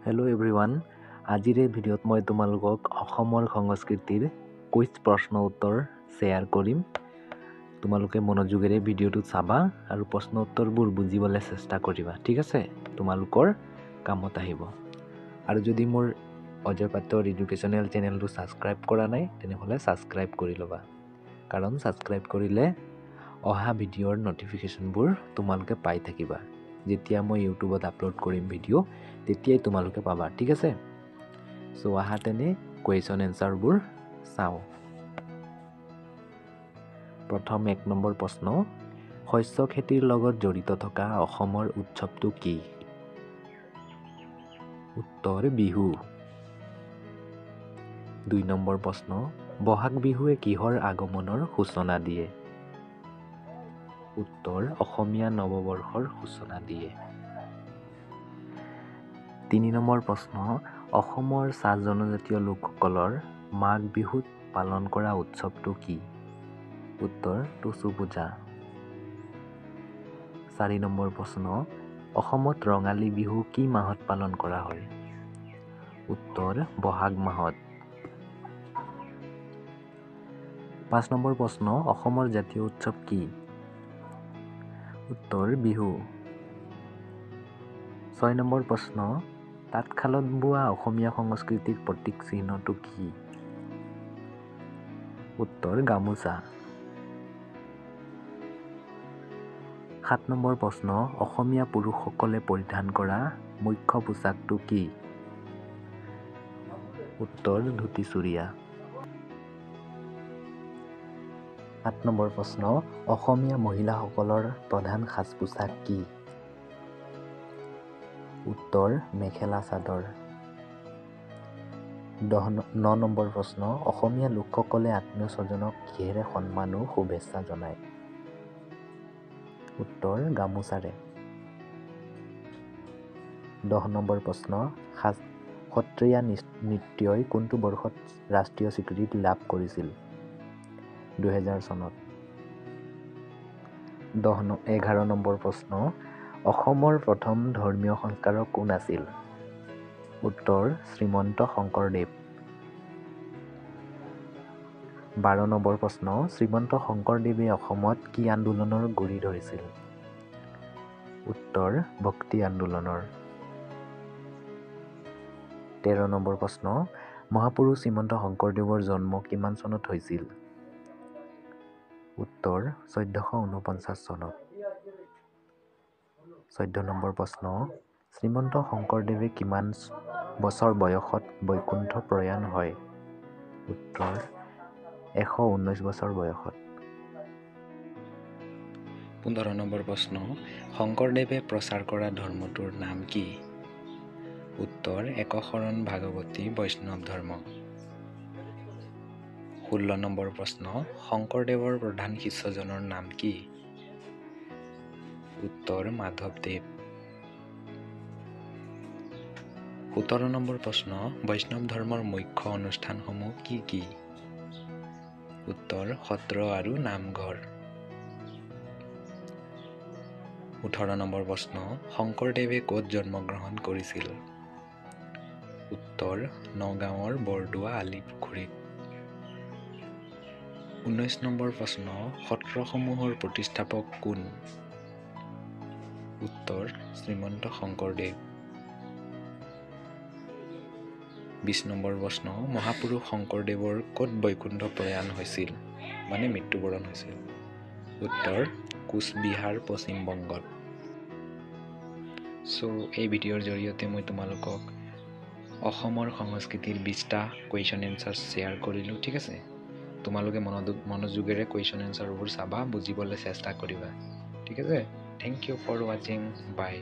Hello' everyone আজিৰ এই ভিডিঅ'ত মই তোমালোকক অসমৰ সংস্কৃতিৰ কুইজ প্ৰশ্ন উত্তৰ শ্বেয়াৰ কৰিম। তোমালোকে মনোযোগেৰে ভিডিঅ'টো চাবা আৰু প্ৰশ্ন উত্তৰবোৰ বুজিবলৈ চেষ্টা কৰিবা। ঠিক আছে, তোমালোকৰ কামত আহিব। আৰু যদি মোৰ অজয় পাত্ৰৰ এডুকেশ্যনেল চেনেলটো ছাবস্ক্ৰাইব কৰা নাই তেনেহ'লে ছাবস্ক্ৰাইব কৰি ল'বা, কাৰণ ছাবস্ক্ৰাইব কৰিলে অহা ভিডিঅ'ৰ নটিফিকেশ্যনবোৰ তোমালোকে পাই থাকিবা। যেতিয়া মই ইউটিউবত আপলোড কৰিম ভিডিঅ' তেতিয়াই তোমালোকে পাবা। ঠিক আছে, চ' আহা তেনে কুৱেশ্যন এনচাৰবোৰ চাওঁ। প্ৰথম 1 নম্বৰ প্ৰশ্ন, শস্য খেতিৰ লগত জড়িত থকা অসমৰ উৎসৱটো কি? উত্তৰ বিহু। 2 নম্বৰ প্ৰশ্ন, বহাগ বিহুৱে কিহৰ আগমনৰ সূচনা দিয়ে? উত্তৰ অসমীয়া নৱবৰ্ষৰ সূচনা দিয়ে। 3 নম্বৰ প্ৰশ্ন, অসমৰ চাহ জনজাতীয় লোকসকলৰ মাঘ বিহুত পালন কৰা উৎসৱটো কি? উত্তৰ টুচু পূজা। 4 নম্বৰ প্ৰশ্ন, অসমত ৰঙালী বিহু কি মাহত পালন কৰা হয়? উত্তৰ বহাগ মাহত। 5 নম্বৰ প্ৰশ্ন, অসমৰ জাতীয় উৎসৱ কি? উত্তৰ বিহু। 6 নম্বৰ প্ৰশ্ন, তাঁতশালত বোৱা অসমীয়া সংস্কৃতিৰ প্ৰতীক চিহ্নটো কি? উত্তৰ গামোচা। 7 নম্বৰ প্ৰশ্ন, অসমীয়া পুৰুষসকলে পৰিধান কৰা মুখ্য পোচাকটো কি? উত্তৰ ধুতি চুৰিয়া। 8 নম্বৰ প্ৰশ্ন, অসমীয়া মহিলাসকলৰ প্ৰধান সাজ-পোছাক কি? উত্তৰ মেখেলা চাদৰ। 9 নম্বৰ প্ৰশ্ন, অসমীয়া লোকসকলে আত্মীয় স্বজনক কিহেৰে সন্মান আৰু শুভেচ্ছা জনায়? উত্তৰ গামোচাৰে। 10 নম্বৰ প্ৰশ্ন, সত্ৰীয়া নৃত্যই কোনটো বৰ্ষত ৰাষ্ট্ৰীয় স্বীকৃতি লাভ কৰিছিল? 2000 চনত। 11 নম্বৰ প্ৰশ্ন, অসমৰ প্ৰথম ধৰ্মীয় সংস্কাৰক কোন আছিল? উত্তৰ শ্ৰীমন্ত শংকৰদেৱ। 12 নম্বৰ প্ৰশ্ন, শ্ৰীমন্ত শংকৰদেৱে অসমত কি আন্দোলনৰ গুৰি ধৰিছিল? উত্তৰ ভক্তি আন্দোলনৰ। 13 নম্বৰ প্ৰশ্ন, মহাপুৰুষ শ্ৰীমন্ত শংকৰদেৱৰ জন্ম কিমান চনত হৈছিল? উত্তৰ 1449 চনত। 14 নম্বৰ প্ৰশ্ন, শ্ৰীমন্ত শংকৰদেৱে কিমান বছৰ বয়সত বৈকুণ্ঠ প্ৰয়াণ হয়? উত্তৰ 119 বছৰ বয়সত। 15 নম্বৰ প্ৰশ্ন, শংকৰদেৱে প্ৰচাৰ কৰা ধৰ্মটোৰ নাম কি? উত্তৰ একশৰণ ভাগৱতী বৈষ্ণৱ ধৰ্ম। 16 নম্বৰ প্ৰশ্ন, শংকৰদেৱৰ প্ৰধান শিষ্যজনৰ নাম কি? উত্তৰ মাধৱদেৱ। 17 নম্বৰ প্ৰশ্ন, বৈষ্ণৱ ধৰ্মৰ মুখ্য অনুষ্ঠানসমূহ কি কি? উত্তৰ সত্ৰ আৰু নামঘৰ। 18 নম্বৰ প্ৰশ্ন, শংকৰদেৱে ক'ত জন্মগ্ৰহণ কৰিছিল? উত্তৰ নগাঁৱৰ বৰদোৱা আলিপুখুৰীত। 19 নম্বৰ প্ৰশ্ন, সত্ৰসমূহৰ প্ৰতিষ্ঠাপক কোন? উত্তৰ শ্ৰীমন্ত শংকৰদেৱ। 20 নম্বৰ প্ৰশ্ন, মহাপুৰুষ শংকৰদেৱৰ ক'ত বৈকুণ্ঠ প্ৰয়াণ হৈছিল মানে মৃত্যুবৰণ হৈছিল? উত্তৰ কোচবিহাৰ, পশ্চিম বংগত। চ' এই ভিডিঅ'ৰ জৰিয়তে মই তোমালোকক অসমৰ সংস্কৃতিৰ 20টা কুৱেশ্যন এনচাৰ শ্বেয়াৰ কৰিলোঁ। ঠিক আছে, তোমালোকে মনোযোগেৰে কুৱেশ্যন এনচাৰবোৰ চাবা, বুজিবলৈ চেষ্টা কৰিবা। ঠিক আছে, থেংক ইউ ফৰ ৱাচিং, বাই।